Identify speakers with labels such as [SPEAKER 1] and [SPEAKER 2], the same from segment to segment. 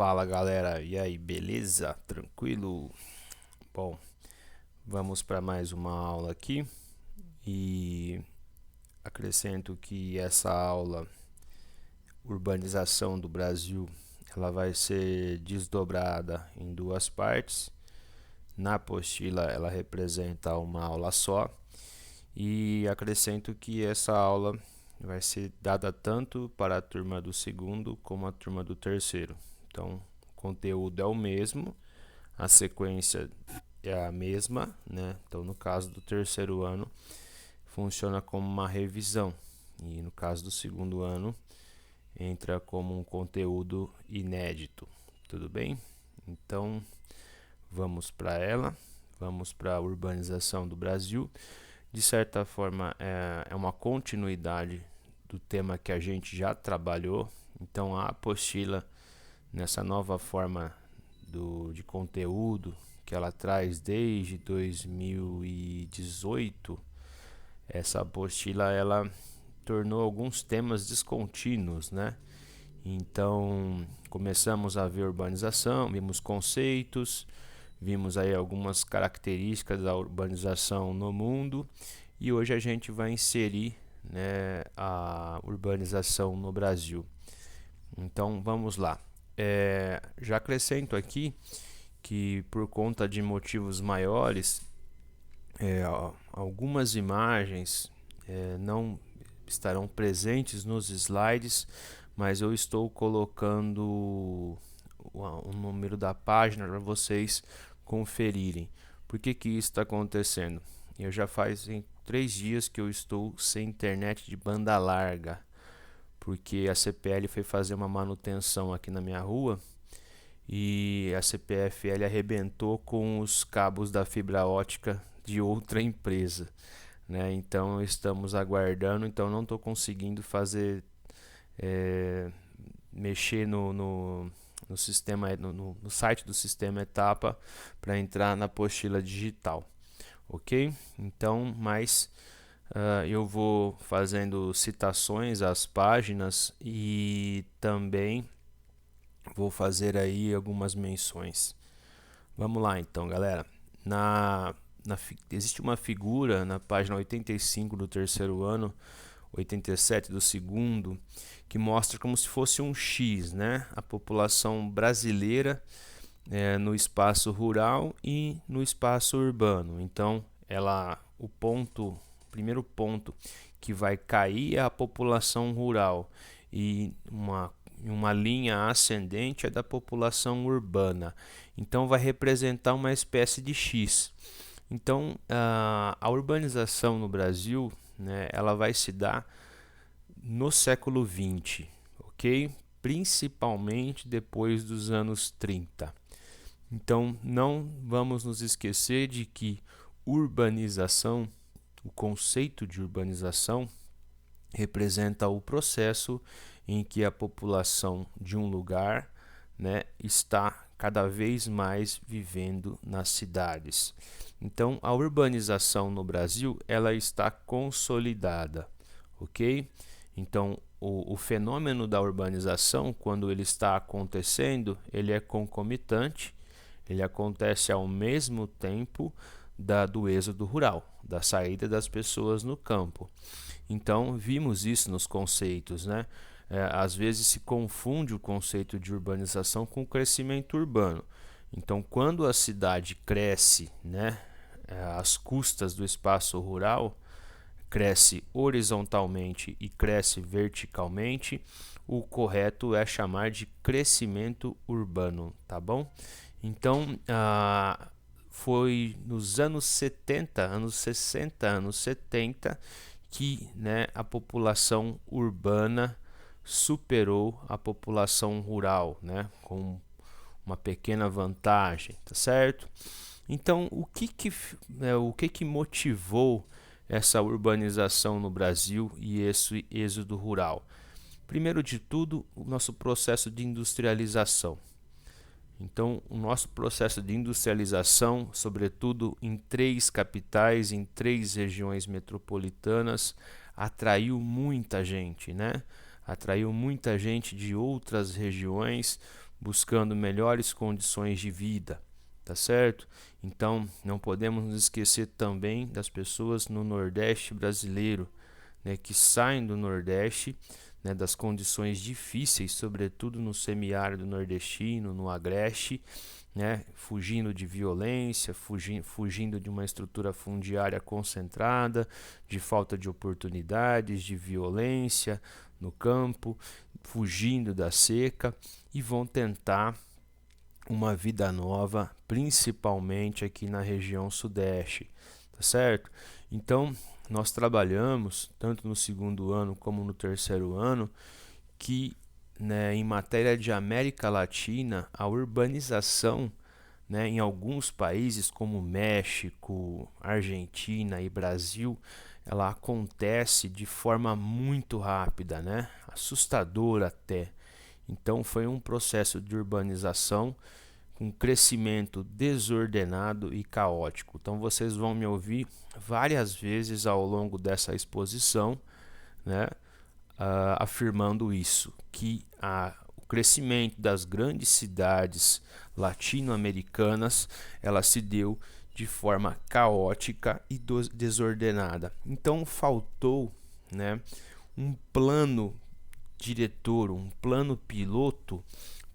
[SPEAKER 1] Fala galera, e aí, beleza? Tranquilo? Bom, vamos para mais uma aula aqui e acrescento que essa aula Urbanização do Brasil, ela vai ser desdobrada em duas partes. Na apostila ela representa uma aula só e acrescento que essa aula vai ser dada tanto para a turma do segundo como a turma do terceiro. Então, o conteúdo é o mesmo, a sequência é a mesma, né? Então, no caso do terceiro ano, funciona como uma revisão, e no caso do segundo ano, entra como um conteúdo inédito. Tudo bem? Então, vamos para ela, vamos para a urbanização do Brasil. De certa forma, é uma continuidade do tema que a gente já trabalhou. Então, a apostila, nessa nova forma de conteúdo que ela traz desde 2018, essa apostila ela tornou alguns temas descontínuos, né? Então começamos a ver urbanização, vimos conceitos, vimos aí algumas características da urbanização no mundo e hoje a gente vai inserir, né, a urbanização no Brasil. Então vamos lá. Já acrescento aqui que por conta de motivos maiores, algumas imagens não estarão presentes nos slides, mas eu estou colocando o número da página para vocês conferirem. Por que isso está acontecendo? Eu já fazem 3 dias que eu estou sem internet de banda larga, porque a CPL foi fazer uma manutenção aqui na minha rua e a CPFL arrebentou com os cabos da fibra ótica de outra empresa, né? Então estamos aguardando, então não estou conseguindo fazer mexer no sistema, no site do sistema Etapa para entrar na apostila digital, ok? Então, mas eu vou fazendo citações às páginas e também vou fazer aí algumas menções. Vamos lá então, galera. Existe uma figura na página 85 do terceiro ano, 87 do segundo, que mostra como se fosse um X, né? A população brasileira no espaço rural e no espaço urbano. Então, o primeiro ponto que vai cair é a população rural e uma linha ascendente é da população urbana. Então, vai representar uma espécie de X. Então, a urbanização no Brasil, né, ela vai se dar no século XX, ok? Principalmente depois dos anos 30. Então, não vamos nos esquecer de que urbanização, o conceito de urbanização, representa o processo em que a população de um lugar, né, está cada vez mais vivendo nas cidades. Então, a urbanização no Brasil ela está consolidada, ok? Então, o fenômeno da urbanização, quando ele está acontecendo, ele é concomitante, ele acontece ao mesmo tempo do êxodo rural, da saída das pessoas no campo. Então, vimos isso nos conceitos, né? Às vezes se confunde o conceito de urbanização com o crescimento urbano. Então, quando a cidade cresce, né, às custas do espaço rural, cresce horizontalmente e cresce verticalmente, o correto é chamar de crescimento urbano, tá bom? Então, foi nos anos 70, anos 60, anos 70 que, né, a população urbana superou a população rural, né, com uma pequena vantagem, tá certo? Então, o que motivou essa urbanização no Brasil e esse êxodo rural? Primeiro de tudo, o nosso processo de industrialização. Então, o nosso processo de industrialização, sobretudo em 3 capitais, em 3 regiões metropolitanas, atraiu muita gente, né? Atraiu muita gente de outras regiões, buscando melhores condições de vida, tá certo? Então, não podemos nos esquecer também das pessoas no Nordeste brasileiro, né, que saem do Nordeste, né, das condições difíceis, sobretudo no semiárido nordestino, no Agreste, né, fugindo de violência, fugindo de uma estrutura fundiária concentrada, de falta de oportunidades, de violência no campo, fugindo da seca, e vão tentar uma vida nova, principalmente aqui na região sudeste, tá certo? Então, nós trabalhamos, tanto no segundo ano como no terceiro ano, que, né, em matéria de América Latina, a urbanização, né, em alguns países como México, Argentina e Brasil, ela acontece de forma muito rápida, né? Assustadora até. Então foi um processo de urbanização com crescimento desordenado e caótico. Então vocês vão me ouvir várias vezes ao longo dessa exposição, né, afirmando isso, que o crescimento das grandes cidades latino-americanas, ela se deu de forma caótica e desordenada. Então faltou, né, um plano diretor, um plano piloto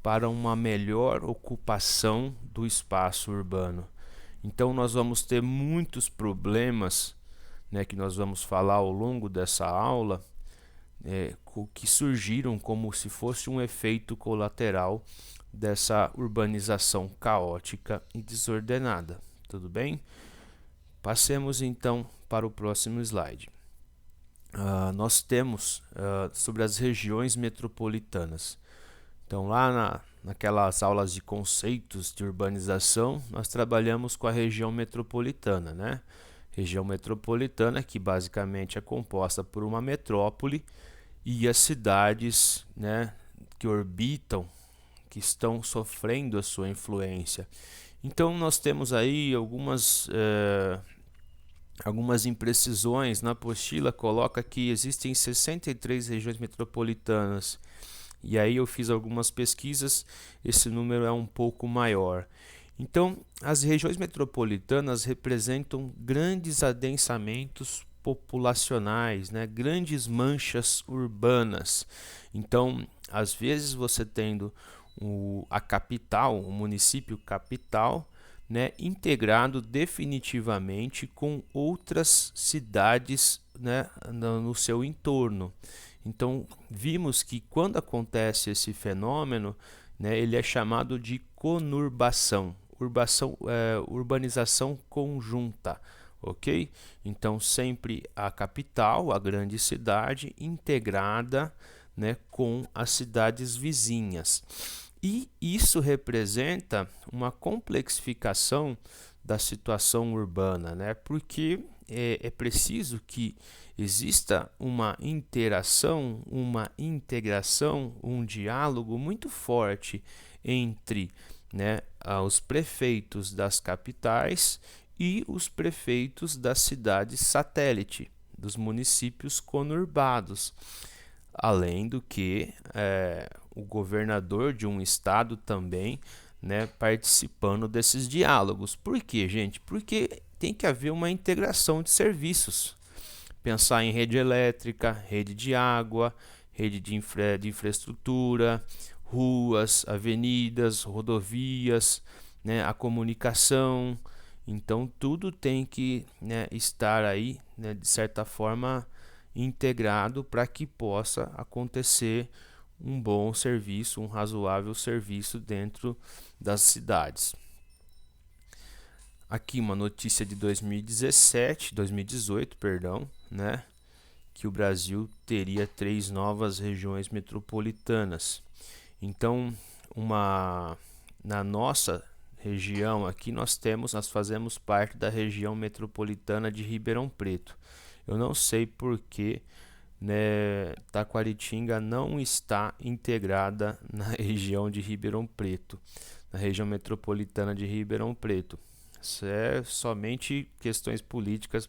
[SPEAKER 1] para uma melhor ocupação do espaço urbano. Então nós vamos ter muitos problemas, né, que nós vamos falar ao longo dessa aula, que surgiram como se fosse um efeito colateral dessa urbanização caótica e desordenada. Tudo bem? Passemos então para o próximo slide. Nós temos sobre as regiões metropolitanas. Então, lá naquelas aulas de conceitos de urbanização, nós trabalhamos com a região metropolitana, né? Região metropolitana que basicamente é composta por uma metrópole e as cidades, né, que orbitam, que estão sofrendo a sua influência. Então, nós temos aí algumas imprecisões. Na apostila coloca que existem 63 regiões metropolitanas. E aí eu fiz algumas pesquisas, esse número é um pouco maior. Então, as regiões metropolitanas representam grandes adensamentos populacionais, né? Grandes manchas urbanas. Então, às vezes você tendo a capital, o município capital, né, integrado definitivamente com outras cidades, né, no seu entorno. Então, vimos que quando acontece esse fenômeno, né, ele é chamado de conurbação, urbanização conjunta, ok? Então, sempre a capital, a grande cidade, integrada, né, com as cidades vizinhas. E isso representa uma complexificação da situação urbana, né? Porque é preciso que exista uma interação, uma integração, um diálogo muito forte entre, né, os prefeitos das capitais e os prefeitos das cidades satélite, dos municípios conurbados. Além do que o governador de um estado também, né, participando desses diálogos. Por quê, gente? Porque tem que haver uma integração de serviços. Pensar em rede elétrica, rede de água, rede de infraestrutura, ruas, avenidas, rodovias, né, a comunicação. Então, tudo tem que, né, estar aí, né, de certa forma, integrado para que possa acontecer um bom serviço, um razoável serviço dentro das cidades. Aqui uma notícia de 2018, perdão, né, que o Brasil teria 3 novas regiões metropolitanas. Então, na nossa região aqui nós fazemos parte da região metropolitana de Ribeirão Preto. Eu não sei por que, né, Taquaritinga não está integrada na região de Ribeirão Preto, na região metropolitana de Ribeirão Preto. Isso é somente questões políticas,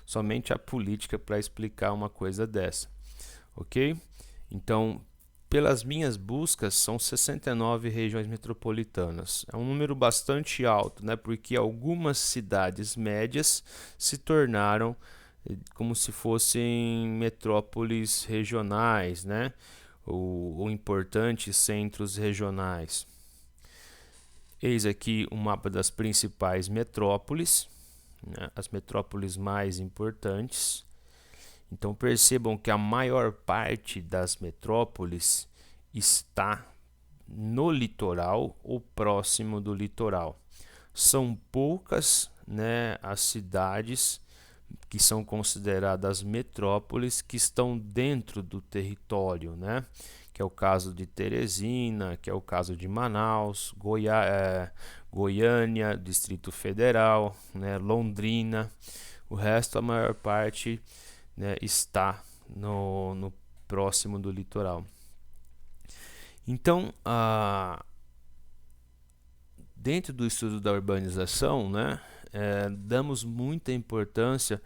[SPEAKER 1] somente a política para explicar uma coisa dessa, ok? Então, pelas minhas buscas, são 69 regiões metropolitanas. É um número bastante alto, né? Porque algumas cidades médias se tornaram como se fossem metrópoles regionais, né? Ou importantes centros regionais. Eis aqui um mapa das principais metrópoles, né? As metrópoles mais importantes. Então percebam que a maior parte das metrópoles está no litoral ou próximo do litoral. São poucas, né, as cidades que são consideradas metrópoles que estão dentro do território, né? Que é o caso de Teresina, que é o caso de Manaus, Goiânia, Distrito Federal, né, Londrina. O resto, a maior parte, né, está no próximo do litoral. Então, dentro do estudo da urbanização, né, damos muita importância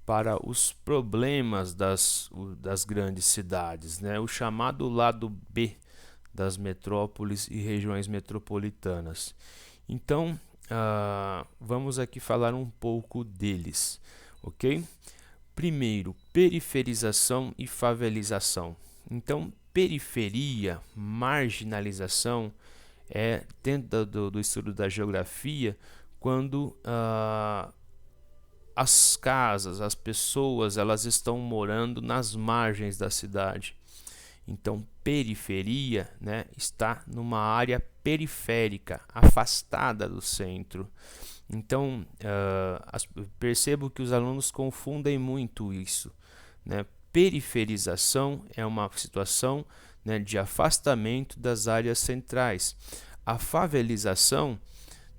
[SPEAKER 1] para os problemas das grandes cidades, né, o chamado lado B das metrópoles e regiões metropolitanas. Então, vamos aqui falar um pouco deles, ok? Primeiro, periferização e favelização. Então, periferia, marginalização, é dentro do estudo da geografia, quando as casas, as pessoas, elas estão morando nas margens da cidade. Então, periferia, né, está numa área periférica, afastada do centro. Então, percebo que os alunos confundem muito isso, né? Periferização é uma situação, né, de afastamento das áreas centrais. A favelização,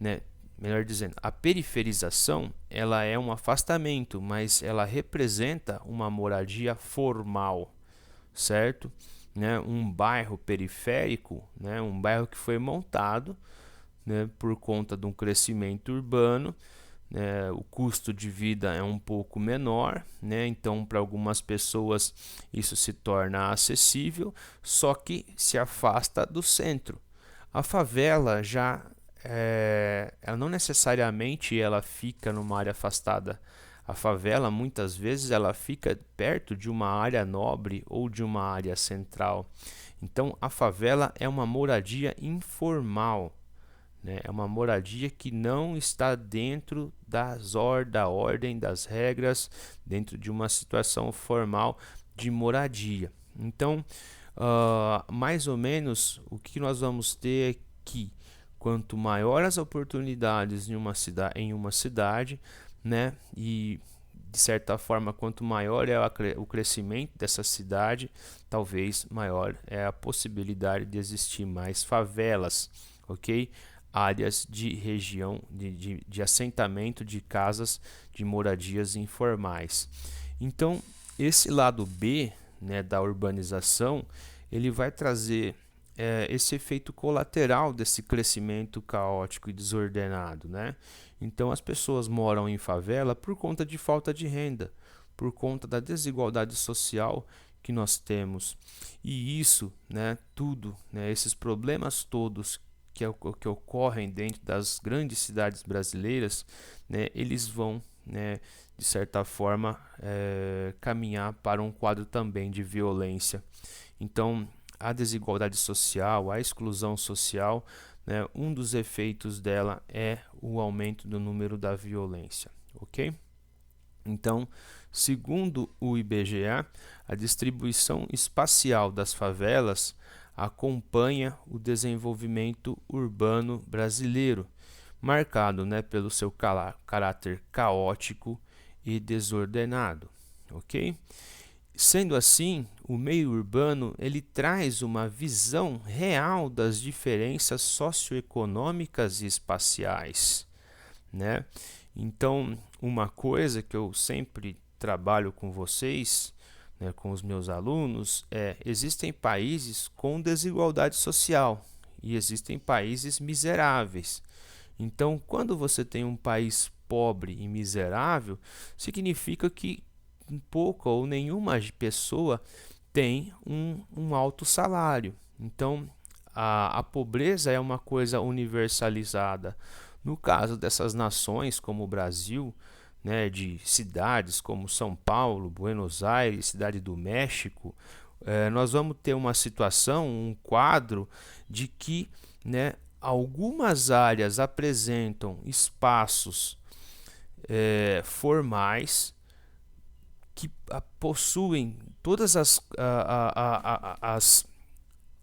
[SPEAKER 1] né, melhor dizendo, a periferização, ela é um afastamento, mas ela representa uma moradia formal, certo? Né? Um bairro periférico, né, um bairro que foi montado, né, por conta de um crescimento urbano, né, o custo de vida é um pouco menor, né, então para algumas pessoas isso se torna acessível, só que se afasta do centro. A favela já ela não necessariamente ela fica numa área afastada. A favela muitas vezes ela fica perto de uma área nobre ou de uma área central. Então a favela é uma moradia informal, né? É uma moradia que não está dentro da ordem, das regras, dentro de uma situação formal de moradia. Então, mais ou menos o que nós vamos ter aqui, quanto maior as oportunidades em uma cidade, né, e de certa forma, quanto maior é o crescimento dessa cidade, talvez maior é a possibilidade de existir mais favelas, ok? Áreas de região, de assentamento de casas, de moradias informais. Então, esse lado B, né, da urbanização, ele vai trazer esse efeito colateral desse crescimento caótico e desordenado, né? Então, as pessoas moram em favela por conta de falta de renda, por conta da desigualdade social que nós temos. E isso, né, tudo, né, esses problemas todos que ocorrem dentro das grandes cidades brasileiras, né, eles vão, né, de certa forma, caminhar para um quadro também de violência. Então, a desigualdade social, a exclusão social, né, um dos efeitos dela é o aumento do número da violência, ok? Então, segundo o IBGE, a distribuição espacial das favelas acompanha o desenvolvimento urbano brasileiro, marcado, né, pelo seu caráter caótico e desordenado, ok? Sendo assim, o meio urbano ele traz uma visão real das diferenças socioeconômicas e espaciais, né? Então, uma coisa que eu sempre trabalho com vocês, né, com os meus alunos, existem países com desigualdade social e existem países miseráveis. Então, quando você tem um país pobre e miserável, significa que pouca ou nenhuma pessoa tem um alto salário. Então, a pobreza é uma coisa universalizada. No caso dessas nações como o Brasil, né, de cidades como São Paulo, Buenos Aires, Cidade do México, nós vamos ter uma situação, um quadro de que, né, algumas áreas apresentam espaços formais que possuem todas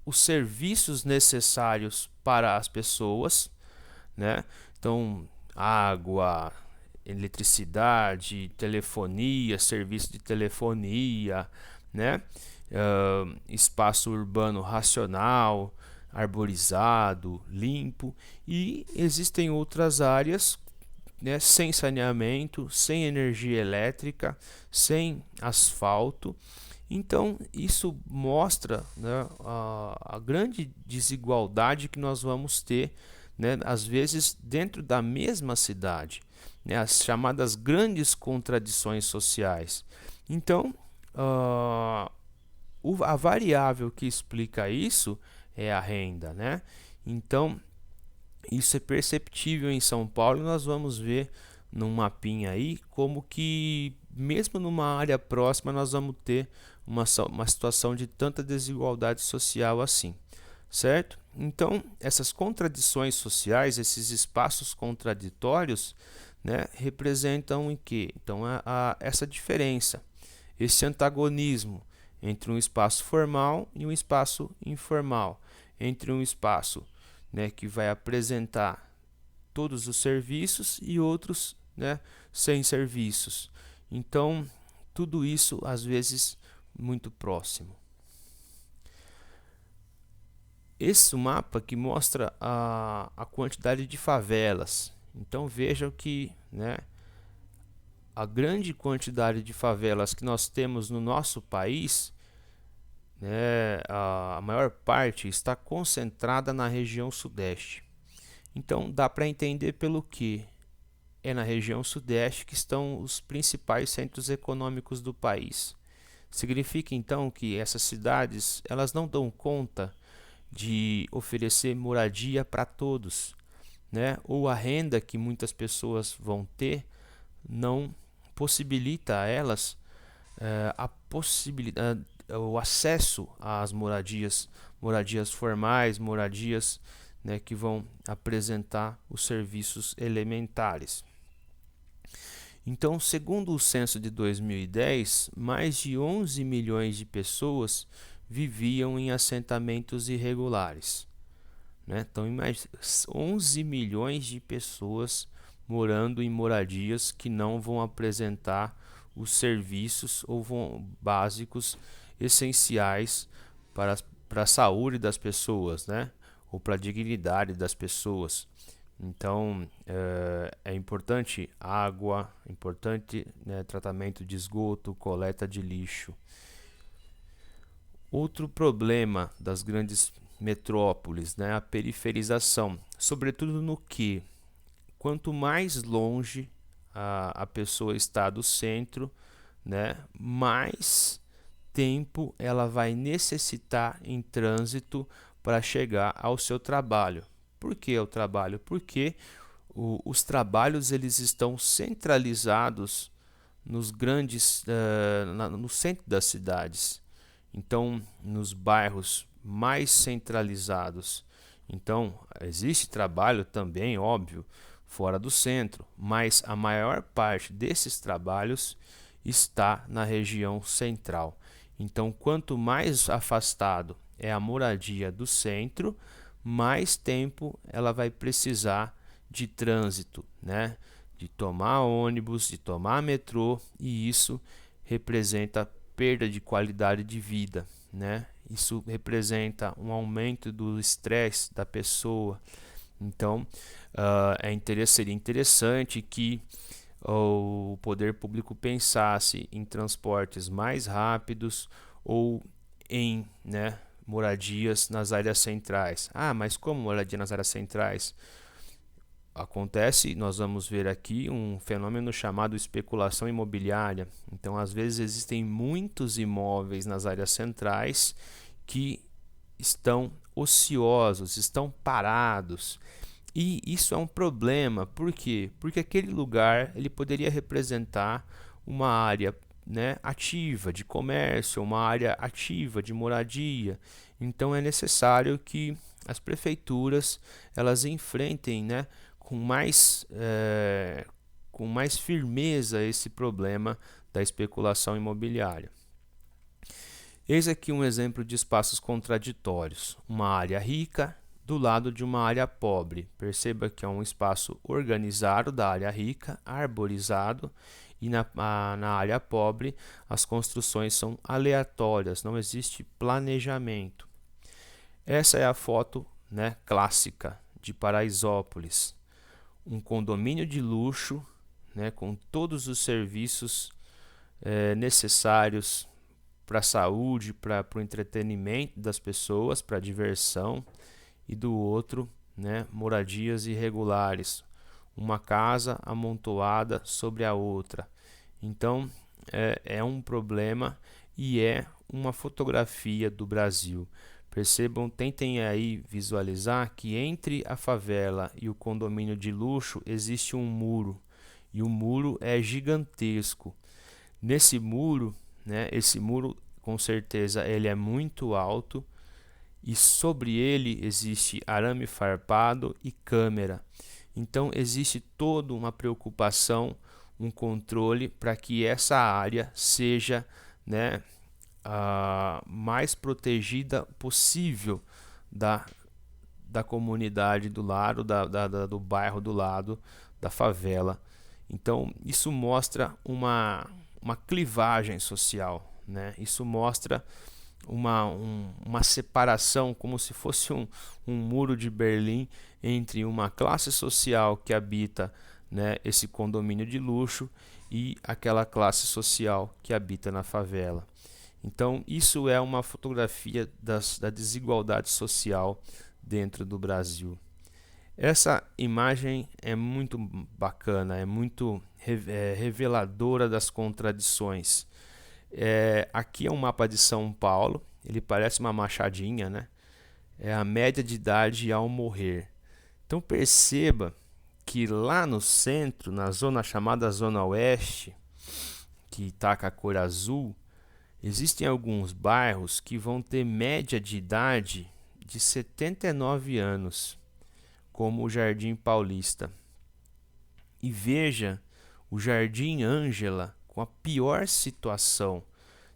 [SPEAKER 1] os serviços necessários para as pessoas, né? Então, água, eletricidade, telefonia, serviço de telefonia, né? Espaço urbano racional, arborizado, limpo, e existem outras áreas, né, sem saneamento, sem energia elétrica, sem asfalto. Então, isso mostra, né, a grande desigualdade que nós vamos ter, né, às vezes dentro da mesma cidade, né, as chamadas grandes contradições sociais. Então, a variável que explica isso é a renda, né? Então, isso é perceptível em São Paulo e nós vamos ver num mapinha aí como que mesmo numa área próxima nós vamos ter uma situação de tanta desigualdade social assim, certo? Então, essas contradições sociais, esses espaços contraditórios, né, representam em quê? Então, essa diferença, esse antagonismo entre um espaço formal e um espaço informal, entre um espaço, né, que vai apresentar todos os serviços e outros, né, sem serviços. Então, tudo isso às vezes muito próximo. Esse mapa que mostra a quantidade de favelas. Então vejam que, né, a grande quantidade de favelas que nós temos no nosso país, né, a maior parte está concentrada na região sudeste. Então dá para entender pelo que é na região sudeste que estão os principais centros econômicos do país. Significa então que essas cidades elas não dão conta de oferecer moradia para todos, né? Ou a renda que muitas pessoas vão ter não possibilita a elas a possibilidade, o acesso às moradias formais, moradias, né, que vão apresentar os serviços elementares. Então, segundo o censo de 2010, mais de 11 milhões de pessoas viviam em assentamentos irregulares, né? Então, imagine 11 milhões de pessoas morando em moradias que não vão apresentar os serviços básicos essenciais para a saúde das pessoas, né? Ou para a dignidade das pessoas. Então, é importante água, é importante, né, tratamento de esgoto, coleta de lixo. Outro problema das grandes metrópoles, né, a periferização, sobretudo no que quanto mais longe a pessoa está do centro, né, mais tempo ela vai necessitar em trânsito para chegar ao seu trabalho. Por que o trabalho? Porque os trabalhos eles estão centralizados nos grandes, no centro das cidades. Então, nos bairros mais centralizados. Então, existe trabalho também, óbvio, fora do centro, mas a maior parte desses trabalhos está na região central. Então, quanto mais afastado é a moradia do centro, mais tempo ela vai precisar de trânsito, né? De tomar ônibus, de tomar metrô, e isso representa perda de qualidade de vida, né? Isso representa um aumento do estresse da pessoa. Então, seria interessante que o poder público pensasse em transportes mais rápidos ou em, né, moradias nas áreas centrais. Ah, mas como moradia nas áreas centrais? acontece, nós vamos ver aqui um fenômeno chamado especulação imobiliária. Então, às vezes existem muitos imóveis nas áreas centrais que estão ociosos, estão parados. E isso é um problema, por quê? Porque aquele lugar ele poderia representar uma área, né, ativa de comércio, uma área ativa de moradia. Então é necessário que as prefeituras elas enfrentem, né, com mais firmeza esse problema da especulação imobiliária. Eis aqui um exemplo de espaços contraditórios. Uma área rica do lado de uma área pobre. Perceba que é um espaço organizado da área rica, arborizado, e na área pobre as construções são aleatórias, não existe planejamento. Essa é a foto, né, clássica de Paraisópolis. Um condomínio de luxo, né, com todos os serviços necessários para a saúde, para o entretenimento das pessoas, para a diversão, e do outro, né, moradias irregulares, uma casa amontoada sobre a outra. Então é um problema e é uma fotografia do Brasil. Percebam, tentem aí visualizar que entre a favela e o condomínio de luxo existe um muro, e o muro é gigantesco. Nesse muro, né, esse muro com certeza ele é muito alto, e sobre ele existe arame farpado e câmera. Então existe toda uma preocupação, um controle para que essa área seja, né, a mais protegida possível da comunidade do lado, do bairro do lado, da favela. Então isso mostra uma clivagem social, né? Isso mostra uma separação, como se fosse um muro de Berlim entre uma classe social que habita, né, esse condomínio de luxo e aquela classe social que habita na favela. Então, isso é uma fotografia da desigualdade social dentro do Brasil. Essa imagem é muito bacana, é muito reveladora das contradições. Aqui é um mapa de São Paulo, ele parece uma machadinha, né? É a média de idade ao morrer. Então perceba que lá no centro, na zona chamada Zona Oeste, que está com a cor azul, existem alguns bairros que vão ter média de idade de 79 anos, como o Jardim Paulista. E veja o Jardim Ângela com a pior situação,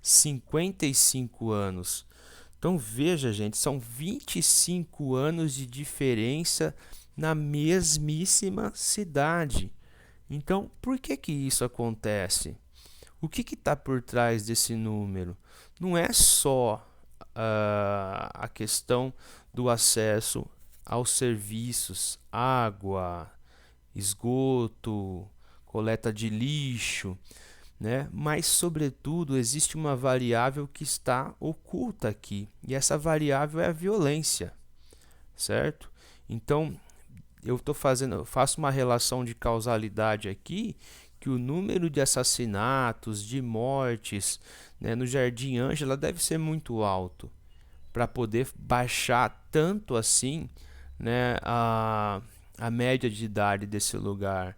[SPEAKER 1] 55 anos. Então veja, gente, são 25 anos de diferença na mesmíssima cidade. Então, por que isso acontece? O que está por trás desse número? Não é só a questão do acesso aos serviços, água, esgoto, coleta de lixo, né? Mas, sobretudo, existe uma variável que está oculta aqui, e essa variável é a violência, certo? Então, eu faço uma relação de causalidade aqui, que o número de assassinatos, de mortes, né, no Jardim Ângela deve ser muito alto, para poder baixar tanto assim, né, a média de idade desse lugar.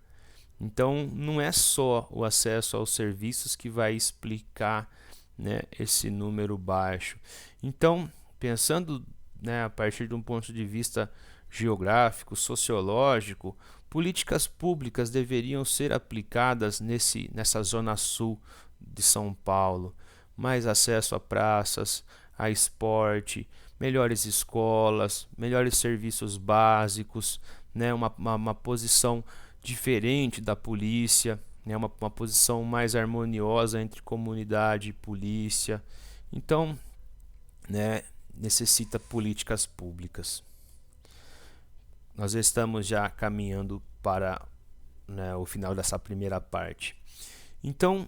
[SPEAKER 1] Então, não é só o acesso aos serviços que vai explicar, né, esse número baixo. Então, pensando, né, a partir de um ponto de vista geográfico, sociológico, políticas públicas deveriam ser aplicadas nessa zona sul de São Paulo. Mais acesso a praças, a esporte, melhores escolas, melhores serviços básicos, né, uma posição diferente da polícia, né, uma posição mais harmoniosa entre comunidade e polícia. Então, né, necessita políticas públicas. Nós estamos já caminhando para, né, o final dessa primeira parte. Então,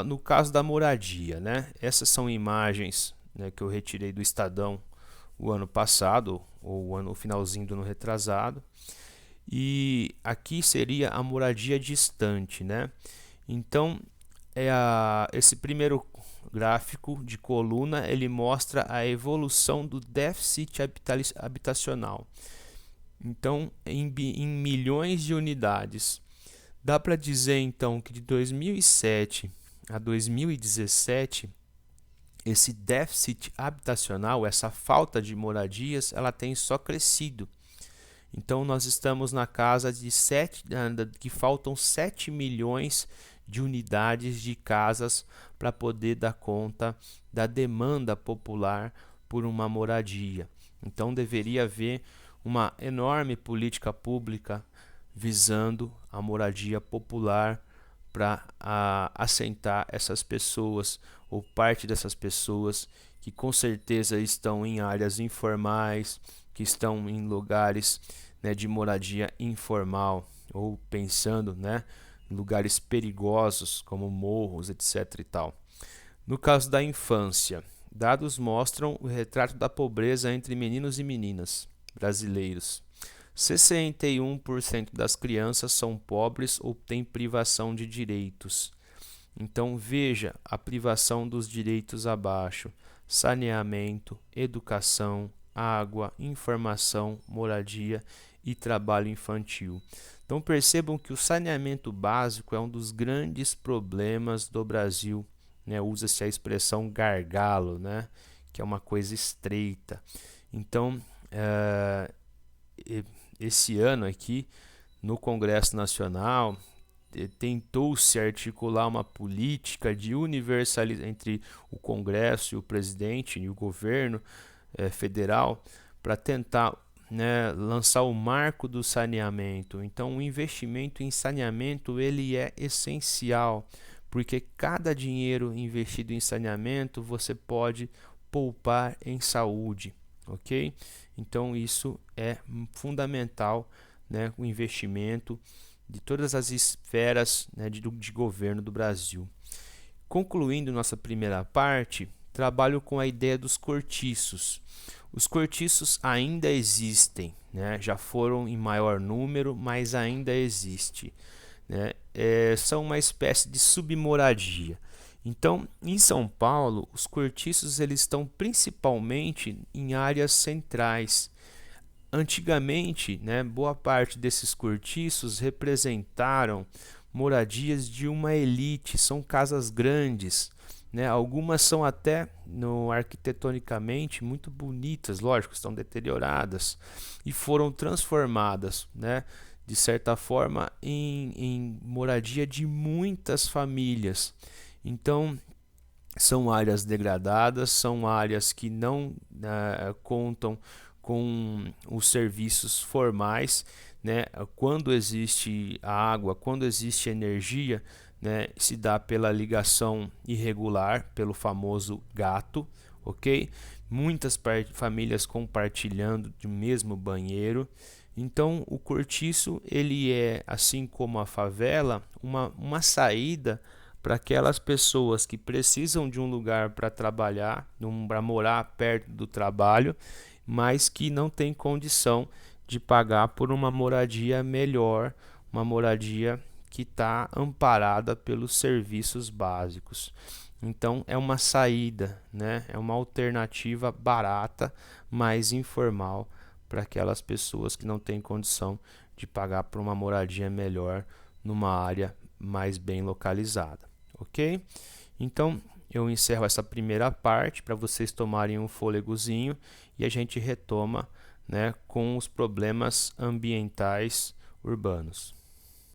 [SPEAKER 1] no caso da moradia, né, essas são imagens, né, que eu retirei do Estadão o ano passado, ou o finalzinho do ano retrasado. e aqui seria a moradia distante, né? Então, esse primeiro gráfico de coluna ele mostra a evolução do déficit habitacional. Então, em milhões de unidades. Dá para dizer então que de 2007 a 2017 esse déficit habitacional, essa falta de moradias, ela tem só crescido. Então nós estamos na casa de que faltam 7 milhões de unidades de casas para poder dar conta da demanda popular por uma moradia. Então deveria haver uma enorme política pública visando a moradia popular para assentar essas pessoas ou parte dessas pessoas que com certeza estão em áreas informais, que estão em lugares, né, de moradia informal ou pensando, né, em lugares perigosos como morros, etc. e tal. No caso da infância, dados mostram o retrato da pobreza entre meninos e meninas brasileiros. 61% das crianças são pobres ou têm privação de direitos. Então veja a privação dos direitos abaixo: saneamento, educação, água, informação, moradia e trabalho infantil. Então percebam que o saneamento básico é um dos grandes problemas do Brasil, né? Usa-se a expressão gargalo, né? Que é uma coisa estreita. Então, esse ano aqui no Congresso Nacional tentou-se articular uma política de universalização entre o Congresso e o presidente e o governo federal para tentar, né, lançar o marco do saneamento. Então o investimento em saneamento ele é essencial, porque cada dinheiro investido em saneamento você pode poupar em saúde, ok? Então isso é fundamental, né, o investimento de todas as esferas, né, de governo do Brasil. Concluindo nossa primeira parte, trabalho com a ideia dos cortiços. Os cortiços ainda existem, né? Já foram em maior número, mas ainda existe, né? São uma espécie de submoradia. Então, em São Paulo, os cortiços eles estão principalmente em áreas centrais. Antigamente, né, boa parte desses cortiços representaram moradias de uma elite, são casas grandes, né? Algumas são até arquitetonicamente muito bonitas, lógico, estão deterioradas e foram transformadas, né, de certa forma em moradia de muitas famílias. Então são áreas degradadas, são áreas que não contam com os serviços formais, né? Quando existe a água, quando existe energia, né, se dá pela ligação irregular, pelo famoso gato, ok? Muitas famílias compartilhando do mesmo banheiro. Então o cortiço ele é, assim como a favela, uma saída para aquelas pessoas que precisam de um lugar para trabalhar, para morar perto do trabalho, mas que não tem condição de pagar por uma moradia melhor, uma moradia que está amparada pelos serviços básicos. Então é uma saída, né? É uma alternativa barata, mais informal para aquelas pessoas que não têm condição de pagar por uma moradia melhor numa área mais bem localizada, ok? Então eu encerro essa primeira parte para vocês tomarem um fôlegozinho e a gente retoma, né, com os problemas ambientais urbanos.